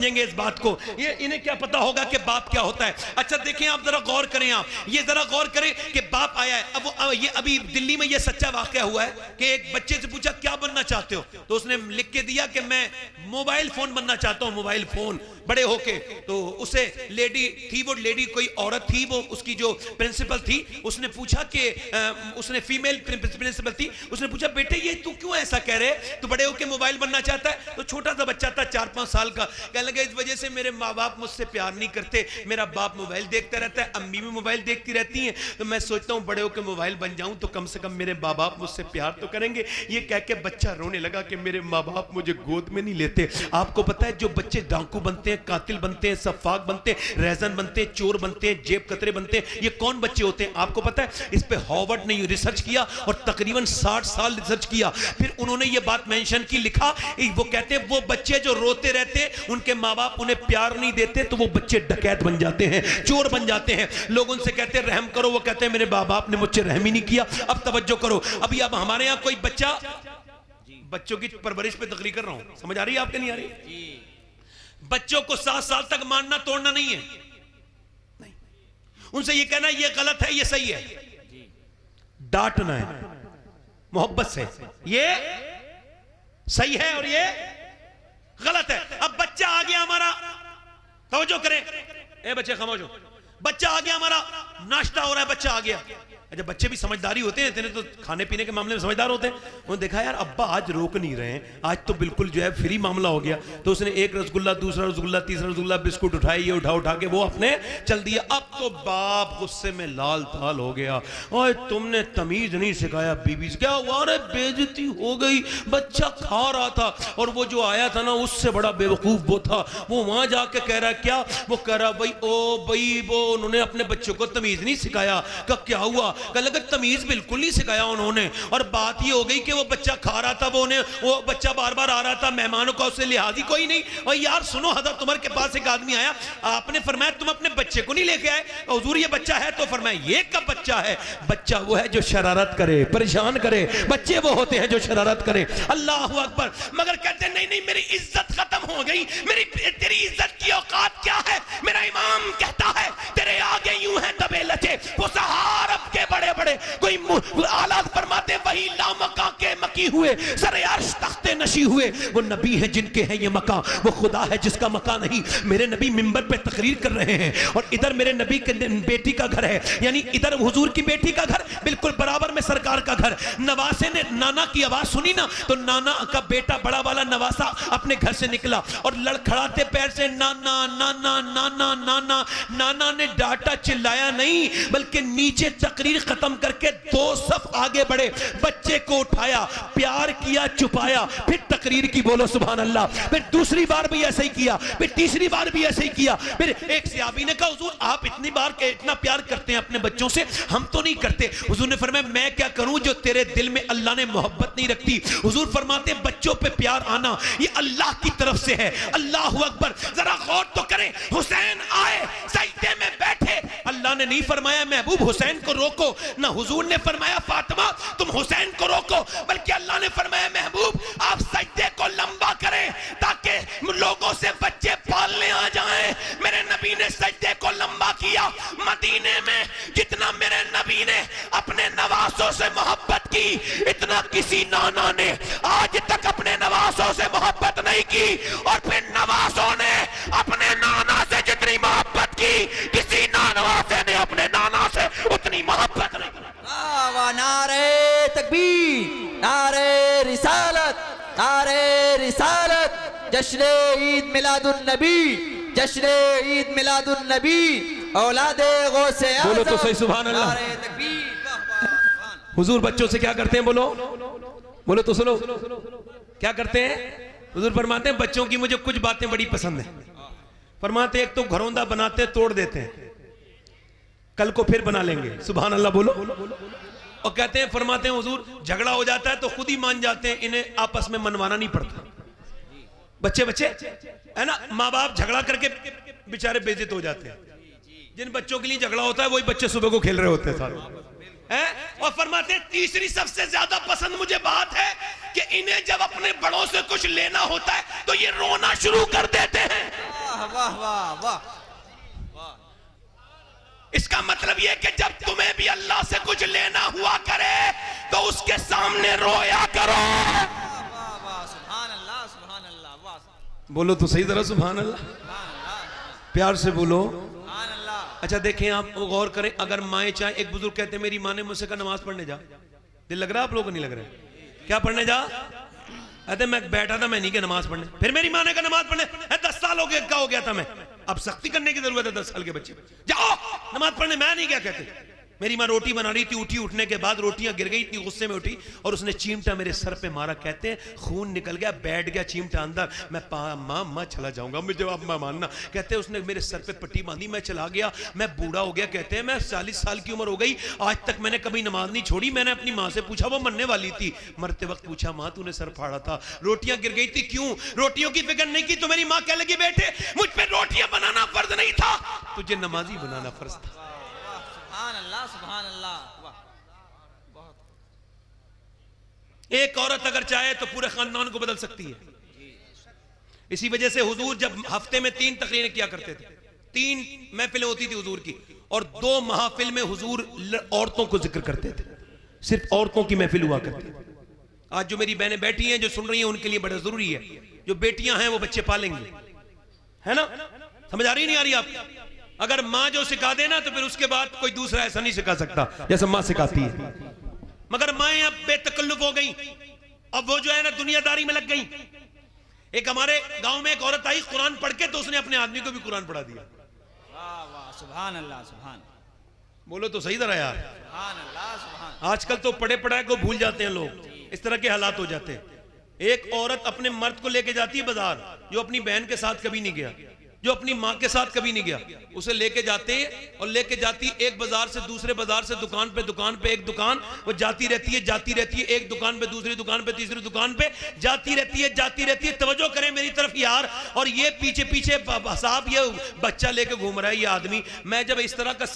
इस बात को, ये इन्हें क्या पता होगा कि बाप क्या होता है। अच्छा देखें आप, जरा गौर करें, आप ये जरा गौर करें कि बाप आया है। अब ये अभी दिल्ली में ये सच्चा वाकया हुआ है कि एक बच्चे से पूछा क्या बनना चाहते हो, तो उसने लिख के दिया कि मैं मोबाइल फोन बनना चाहता हूं, मोबाइल फोन बड़े होके। तो उसे लेडी थी, वो लेडी कोई औरत थी, वो उसकी जो प्रिंसिपल थी, उसने पूछा कि उसने फीमेल प्रिंसिपल थी, उसने पूछा बेटे ये तू क्यों ऐसा कह रहे, तू बड़े होके मोबाइल बनना चाहता है। तो छोटा सा बच्चा था 4-5 साल का, इस वजह से मेरे माँ बाप मुझसे प्यार नहीं करते, मेरा बाप मोबाइल देखता रहता है, अम्मी भी मोबाइल देखती रहती हैं, तो मैं सोचता हूँ बड़े होकर मोबाइल बन जाऊं तो कम से कम मेरे माँ बाप मुझसे प्यार तो करेंगे। ये कह के बच्चा रोने लगा कि मेरे माँ बाप मुझे गोद में नहीं लेते। आपको पता है जो बच्चे डाकू बनते हैं, कातिल बनते हैं, सफाक बनते हैं, रहजन बनते हैं, चोर बनते हैं, जेब कतरे बनते हैं, ये कौन बच्चे होते हैं आपको पता है? इस पे हार्वर्ड ने रिसर्च किया और तकरीबन 60 साल रिसर्च किया, फिर उन्होंने ये बात मेंशन की, लिखा वो कहते हैं वो बच्चे जो रोते रहते हैं उनके माँ बाप उन्हें प्यार नहीं देते, तो वो बच्चे डकैत बन जाते हैं, चोर बन जाते हैं। लोग उनसे कहते हैं रहम करो, वो कहते हैं मेरे बाप बाप ने मुझसे रहम ही नहीं किया। अब तवज्जो करो, अभी अब हमारे यहाँ कोई बच्चा, बच्चों की परवरिश पे तकरीर कर रहा हूं, समझ आ रही है आपके नहीं आ रही? बच्चों को 7 साल तक मारना तोड़ना नहीं है, नहीं, उनसे ये कहना ये गलत है ये सही है, डांटना है मोहब्बत से, ये सही है और ये गलत है। अब बच्चा आ गया हमारा, तवज्जो करें, ए बच्चे खामोश हो, बच्चा आ गया हमारा, नाश्ता हो रहा है, बच्चा आ गया। अच्छा बच्चे भी समझदारी होते हैं, इतने तो खाने पीने के मामले में समझदार होते हैं। उन्होंने देखा यार अब्बा आज रोक नहीं रहे हैं, आज तो बिल्कुल जो है फ्री मामला हो गया, तो उसने एक रसगुल्ला, दूसरा रसगुल्ला, तीसरा रसगुल्ला, बिस्कुट उठाए, ये उठा के वो अपने चल दिया। अब तो बाप गुस्से में लाल ताल हो गया, और तुमने तमीज नहीं सिखाया बीबी से, क्या हुआ? अरे बेइज्जती हो गई, बच्चा खा रहा था और वो जो आया था ना उससे बड़ा बेवकूफ वो था, वो वहां जाके कह रहा क्या, वो कह रहा भाई वो उन्होंने अपने बच्चों को तमीज नहीं सिखाया। क्या हुआ? कल अगर तमीज बिल्कुल नहीं सिखाया उन्होंने, और बात ये हो गई कि वो बच्चा खा रहा था, वो बच्चा बार बार आ रहा था, मेहमानों का उससे लिहाज ही कोई नहीं। और यार सुनो, हज़रत उमर के पास एक आदमी आया, आपने फरमाया तुम अपने बच्चे को नहीं लेके आए, हुजूर ये बच्चा है, तो फरमाया ये कब बच्चा है? बच्चा वो है जो शरारत करे, परेशान करे, बच्चे वो होते हैं जो शरारत करे। अल्लाह अकबर। मगर कहते नहीं नहीं मेरी इज्जत खत्म हो गई, तेरी इज्जत की औकात क्या है? मेरा इमाम कहता है तेरे आगे यूं है दबे लचे वो सहार अब के बड़े बड़े, कोई आला फरमाते वही लामका के मकी हुए, सरे अर्श तख्ते नशी हुए, वो नबी है जिनके हैं ये मका, वो खुदा है जिसका मका नहीं। मेरे नबी मिंबर पे तकरीर कर रहे हैं और इधर मेरे नबी के बेटी का घर है, यानी इधर हुजूर की बेटी का घर, बिल्कुल बराबर में सरकार का घर। नवासे ने नाना की आवाज सुनी ना, तो नाना का बेटा बड़ा वाला नवासा अपने घर से निकला और लड़खड़ाते पैर से नाना नाना नाना नाना। नाना ने डांटा चिल्लाया नहीं, बल्कि नीचे तकरीर खत्म करके 2 सफ आगे बढ़े, बच्चे को उठाया, प्यार किया, छुपाया, फिर तकरीर की, बोलो सुभान अल्लाह। फिर दूसरी बार भी ऐसे ही किया, फिर तीसरी बार भी ऐसे ही किया। फिर एक सहाबी ने कहा हुजूर आप इतनी बार इतना प्यार करते हैं अपने बच्चों से, हम तो नहीं करते। हुजूर ने फरमाया मैं क्या करूं जो तेरे दिल में अल्लाह ने मोहब्बत नहीं रखती। हुजूर फरमाते बच्चों पे प्यार आना ये अल्लाह की तरफ से है। अल्लाह अकबर। जरा गौर तो करें, हुसैन आए सजदे में बैठे, अल्लाह ने नहीं फरमाया महबूब हुसैन को रोको, ना हुजूर ने फरमाया फातिमा तुम हुसैन को रोको, बल्कि अल्लाह ने फरमाया महबूब आप सजदे को लंबा करें ताकि लोगों से बच्चे पालने आ जाएं। मेरे नबी ने सजदे को लंबा किया। मदीने में जितना मेरे नबी ने अपने नवासों से मोहब्बत की, इतना किसी नाना ने आज तक अपने नवासों से मोहब्बत नहीं की, और फिर नवासों ने अपने नाना से जितनी मोहब्बत की, किसी नवासे ने अपने नाना से उतनी मोहब्बत नहीं की। नारे तकबीर, नारे रिसालत, नारे रिसालत, जश्न ईद मिलादुन नबी, जश्न ईद मिलादुन नबी, औलादे गौसे आज़म। बोलो तो सही सुभान अल्लाह। नारे तकबीर। हुजूर बच्चों से क्या करते हैं? बोलो बोलो तो सुनो, क्या करते हैं? हुजूर फरमाते हैं बच्चों की मुझे कुछ बातें बड़ी पसंद है। फरमाते एक तो घरौंदा बनाते तोड़ देते हैं, कल को फिर बना लेंगे, सुभान अल्लाह बोलो। और कहते हैं फरमाते हैं हुजूर झगड़ा हो जाता है तो खुद ही मान जाते हैं, इन्हें आपस में मनवाना नहीं पड़ता। बच्चे है ना, माँ बाप झगड़ा करके बेचारे बेइज्जत हो जाते हैं। जिन बच्चों के लिए झगड़ा होता है वही बच्चे सुबह को खेल रहे होते हैं सारे। और फरमाते हैं तीसरी सबसे ज्यादा पसंद मुझे बात है कि इन्हें जब अपने बड़ों से कुछ लेना होता है तो ये रोना शुरू कर देते हैं। वाह वाह वाह वाह। इसका मतलब यह कि जब तुम्हें भी अल्लाह से कुछ लेना हुआ करे तो उसके सामने रोया करो। वाह वाह, सुभान अल्लाह सुभान अल्लाह, वाह बोलो तो सही तरह सुभान अल्लाह, सुभान अल्लाह प्यार से बोलो। सुभान अल्लाह। अच्छा देखें, आप गौर करें, अगर माए चाहे, एक बुजुर्ग कहते हैं मेरी माँ ने मुझसे कहा नमाज पढ़ने जा, दिल लग रहा है आप लोगों को नहीं लग रहा है? क्या पढ़ने जा? अरे मैं बैठा था, मैं नहीं गया नमाज पढ़ने, फिर मेरी माँ ने कहा नमाज पढ़ने, 10 साल हो गया, क्या हो गया था मैं, अब सख्ती करने की जरूरत है 10 साल के बच्चे, जाओ नमाज पढ़ने, मैं नहीं गया। कहते मेरी माँ रोटी बना रही थी, उठी, उठने के बाद रोटियां गिर गई, इतनी गुस्से में उठी और उसने चीमटा मेरे सर पे मारा, कहते हैं खून निकल गया, बैठ गया चीमटा अंदर, मैं माँ चला जाऊंगा, मुझे अब मैं मानना। कहते हैं उसने मेरे सर पे पट्टी बांधी, मैं चला गया, मैं बूढ़ा हो गया। कहते हैं मैं 40 साल की उम्र हो गई, आज तक मैंने कभी नमाज नहीं छोड़ी। मैंने अपनी माँ से पूछा, वो मरने वाली थी, मरते वक्त पूछा माँ तूने सर फाड़ा था, रोटियां गिर गई थी, क्यों? रोटियों की फिक्र नहीं की तो मेरी माँ कह लगी बेटे मुझ पे रोटियां बनाना फर्ज नहीं था, तुझे नमाजी बनाना फर्ज था। सुभान अल्लाह सुभान अल्लाह, वाह बहुत। एक औरत अगर चाहे तो पूरे खानदान को बदल सकती है। इसी वजह से हुजूर जब हफ्ते में 3 तकरीरें किया करते थे, 3 महफिलें होती थी हुजूर की, और 2 महफिल में हुजूर औरतों को जिक्र करते थे, सिर्फ औरतों की महफिल हुआ करती। आज जो मेरी बहनें बैठी हैं जो सुन रही हैं उनके लिए बड़ा जरूरी है, जो बेटियां हैं वो बच्चे पालेंगे, है ना? समझ आ रही नहीं आ रही आप? अगर माँ जो सिखा देना तो फिर उसके बाद कोई दूसरा ऐसा नहीं सिखा सकता जैसे माँ सिखाती है। मगर माएँ अब बेतकल्लुफ हो गई, अब वो जो है ना दुनियादारी में लग गई। एक हमारे गांव में एक औरत आई कुरान पढ़ के, तो उसने अपने आदमी को भी कुरान पढ़ा दिया। वाह वाह, सुभान अल्लाह सुभान, बोलो तो सही तरह यार। सुभान अल्लाह सुभान। आजकल तो पढ़े पढ़ाए को भूल जाते हैं लोग, इस तरह के हालात हो जाते हैं। एक औरत अपने मर्द को लेके जाती है बाजार, जो अपनी बहन के साथ कभी नहीं गया, जो अपनी माँ के साथ कभी नहीं गया, उसे लेके जाते और लेके जाती एक बाजार से दूसरे बाजार से, दुकान पे एक दुकान, वो जाती रहती है, एक दुकान पे दूसरी दुकान पे तीसरी दुकान पे जाती रहती है। तवज्जो करें मेरी तरफ यार, और ये पीछे साहब ये बच्चा लेके घूम रहा है ये आदमी। मैं जब इस तरह का